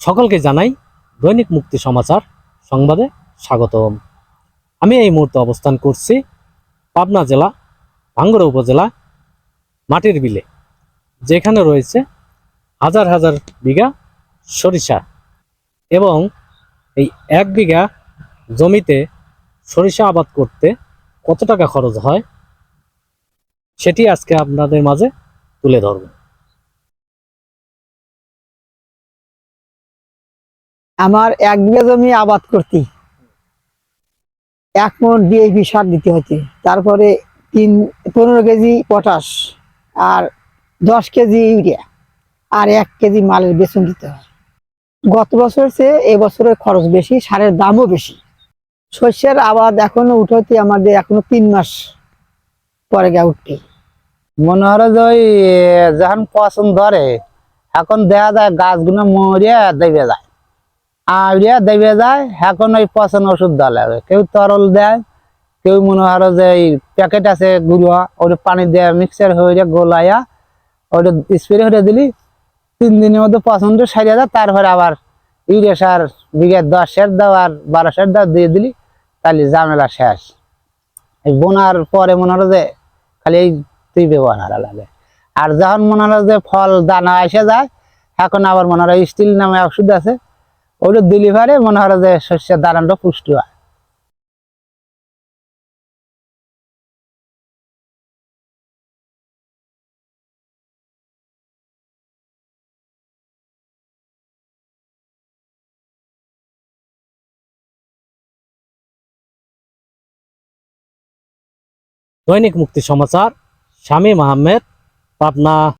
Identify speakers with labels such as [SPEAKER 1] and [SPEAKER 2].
[SPEAKER 1] সকলকে জানাই দৈনিক মুক্তি সমাচার সংবাদে স্বাগতম। আমি এই মুহূর্তে অবস্থান করছি পাবনা জেলা ভাঙ্গুড়া উপজেলা মাটির বিলে, যেখানে রয়েছে হাজার হাজার বিঘা সরিষা এবং এই 1 বিঘা জমিতে সরিষা আবাদ করতে কত টাকা খরচ হয় সেটি আজকে আপনাদের মাঝে তুলে ধরব।
[SPEAKER 2] আমার 1 বিঘা জমি আবাদ করতে 1 মণ ডিএপি সার দিতে হচ্ছে, তারপরে 15 কেজি পটাশ আর 10 কেজি ইউরিয়া আর 1 কেজি মালের বেতন দিতে হয়। গত বছর চেয়ে এবছরের খরচ বেশি, সারের দামও বেশি। শস্যের আবাদ এখনো উঠাতে আমাদের এখনো 3 মাস পরে গা উঠবে।
[SPEAKER 3] মনে হয় যে ওই যখন পছন্দ ধরে এখন দেখা যায় গাছগুলো মরিয়া দেবে যায়, আড়িয়া দেবে যায়। এখন ওই পচন ওষুধ দেওয়া লাগে, কেউ তরল দেয়, কেউ মনে হয় যে এই প্যাকেট আছে গুঁড়ো, ওটা পানি দিয়ে মিক্সার হয়ে গোলাইয়া ওটা স্প্রে হয়ে দিলি 3 দিনের মধ্যে পছন্দ সারিয়ে যায়। তারপরে আবার ইউরিয়া সার বিঘা 10 সার দাও আর 12 সার দাও দিয়ে দিলি, তাহলে ঝামেলা শেষ। এই বোনার পরে মনে হয় যে খালি এই তুই ব্যবহার লাগে। আর যখন মনে হয় যে ফল দানা এসে যায়, এখন আবার মনে হয় স্টিল নামে ওষুধ আছে, ওটা দিলি পারে মনে হয় যে শস্যের দানাটা পুষ্টি হয়।
[SPEAKER 1] দৈনিক মুক্তি সমাচার, শামীম আহমেদ, পাবনা।